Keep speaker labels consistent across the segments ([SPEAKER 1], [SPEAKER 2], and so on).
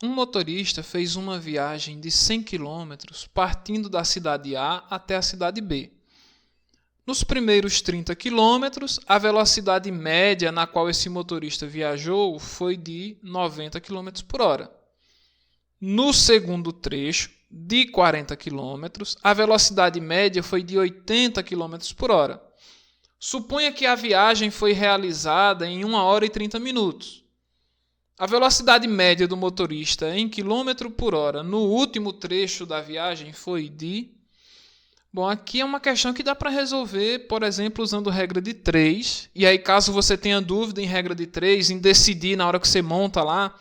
[SPEAKER 1] Um motorista fez uma viagem de 100 km partindo da cidade A até a cidade B. Nos primeiros 30 km, a velocidade média na qual esse motorista viajou foi de 90 km por hora. No segundo trecho, de 40 km, a velocidade média foi de 80 km por hora. Suponha que a viagem foi realizada em 1 hora e 30 minutos. A velocidade média do motorista em km por hora no último trecho da viagem foi de... Bom, aqui é uma questão que dá para resolver, por exemplo, usando regra de 3. E aí, caso você tenha dúvida em regra de 3, em decidir na hora que você monta lá,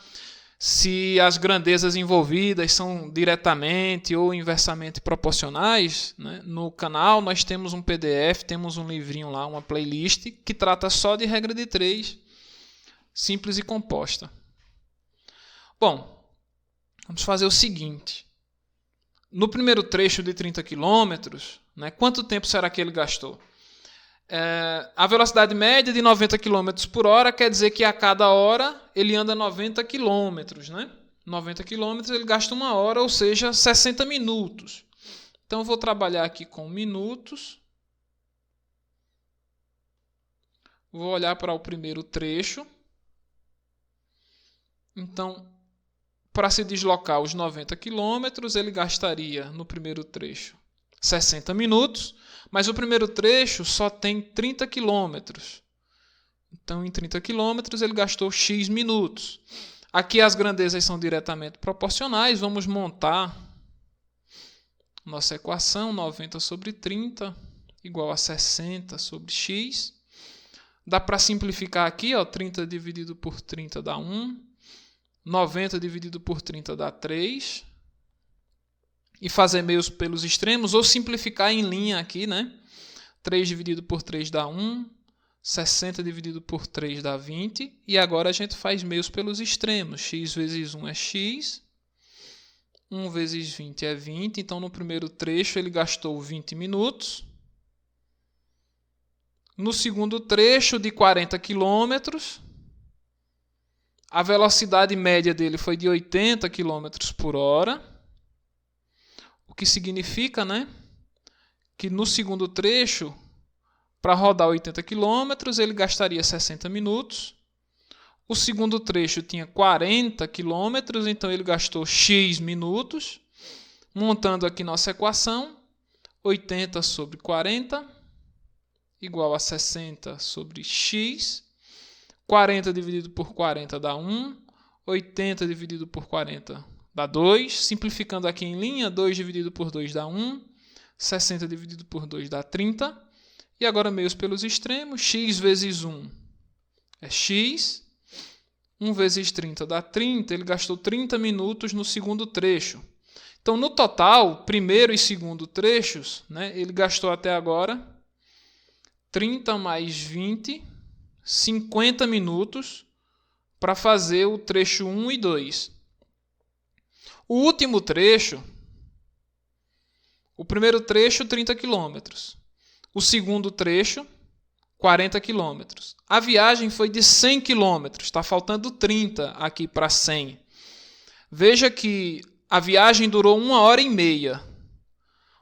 [SPEAKER 1] se as grandezas envolvidas são diretamente ou inversamente proporcionais, né? No canal nós temos um PDF, temos um livrinho lá, uma playlist, que trata só de regra de 3, simples e composta. Bom, vamos fazer o seguinte. No primeiro trecho de 30 km, né, quanto tempo será que ele gastou? A velocidade média de 90 km por hora quer dizer que a cada hora ele anda 90 km. Né? 90 km ele gasta 1 hora, ou seja, 60 minutos. Então eu vou trabalhar aqui com minutos. Vou olhar para o primeiro trecho. Então, para se deslocar os 90 km, ele gastaria no primeiro trecho 60 minutos, mas o primeiro trecho só tem 30 km. Então, em 30 km, ele gastou X minutos. Aqui as grandezas são diretamente proporcionais. Vamos montar nossa equação, 90 sobre 30 igual a 60 sobre X. Dá para simplificar aqui, 30 dividido por 30 dá 1. 90 dividido por 30 dá 3. E fazer meios pelos extremos, ou simplificar em linha aqui, né? 3 dividido por 3 dá 1. 60 dividido por 3 dá 20. E agora a gente faz meios pelos extremos. X vezes 1 é X. 1 vezes 20 é 20. Então, no primeiro trecho, ele gastou 20 minutos. No segundo trecho, de 40 km, a velocidade média dele foi de 80 km por hora. O que significa, né, que no segundo trecho, para rodar 80 km, ele gastaria 60 minutos. O segundo trecho tinha 40 km, então ele gastou X minutos. Montando aqui nossa equação, 80 sobre 40 igual a 60 sobre X. 40 dividido por 40 dá 1. 80 dividido por 40 dá 2. Simplificando aqui em linha, 2 dividido por 2 dá 1. 60 dividido por 2 dá 30. E agora meios pelos extremos. X vezes 1 é X. 1 vezes 30 dá 30. Ele gastou 30 minutos no segundo trecho. Então, no total, primeiro e segundo trechos, né, ele gastou até agora 30 mais 20, 50 minutos para fazer o trecho 1 e 2. O último trecho, o primeiro trecho, 30 km. O segundo trecho, 40 km. A viagem foi de 100 km, está faltando 30 aqui para 100. Veja que a viagem durou 1 hora e meia.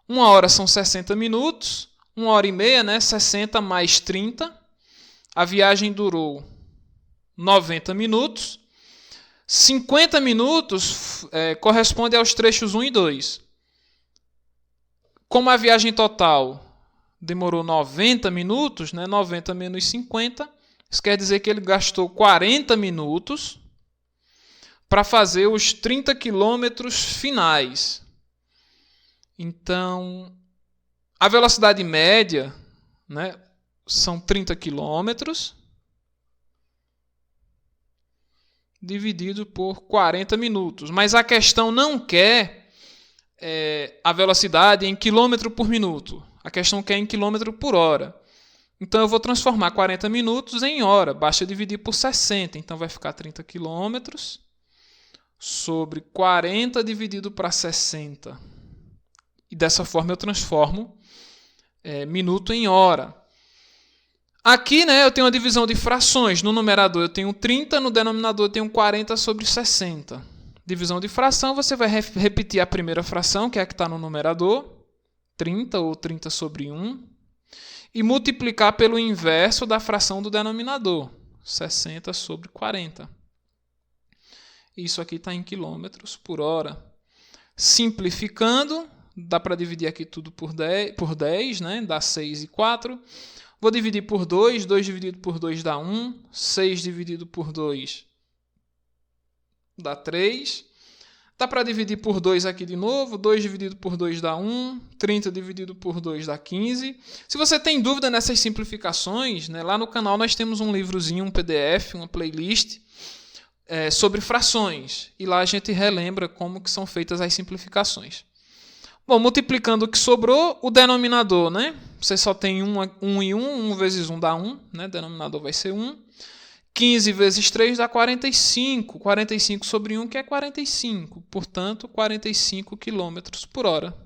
[SPEAKER 1] 1 hora são 60 minutos, 1 hora e meia, né? 60 mais 30. A viagem durou 90 minutos. 50 minutos corresponde aos trechos 1 e 2. Como a viagem total demorou 90 minutos, né? 90 menos 50, isso quer dizer que ele gastou 40 minutos para fazer os 30 quilômetros finais. Então, a velocidade média, né, são 30 quilômetros dividido por 40 minutos. Mas a questão não quer a velocidade em quilômetro por minuto. A questão quer em quilômetro por hora. Então, eu vou transformar 40 minutos em hora. Basta dividir por 60. Então, vai ficar 30 quilômetros sobre 40 dividido para 60. E dessa forma eu transformo minuto em hora. Aqui, né, eu tenho uma divisão de frações. No numerador eu tenho 30, no denominador eu tenho 40 sobre 60. Divisão de fração, você vai repetir a primeira fração, que é a que está no numerador, 30 ou 30 sobre 1, e multiplicar pelo inverso da fração do denominador, 60 sobre 40. Isso aqui está em quilômetros por hora. Simplificando, dá para dividir aqui tudo por 10, né? Dá 6 e 4. Vou dividir por 2, 2 dividido por 2 dá 1, 6 dividido por 2 dá 3. Dá para dividir por 2 aqui de novo, 2 dividido por 2 dá 1, 30 dividido por 2 dá 15. Se você tem dúvida nessas simplificações, né, lá no canal nós temos um livrozinho, um PDF, uma playlist sobre frações. E lá a gente relembra como que são feitas as simplificações. Bom, multiplicando o que sobrou, o denominador, né? Você só tem 1 e 1, 1 vezes 1 dá 1, né? O denominador vai ser 1. 15 vezes 3 dá 45. 45 sobre 1, que é 45. Portanto, 45 km por hora.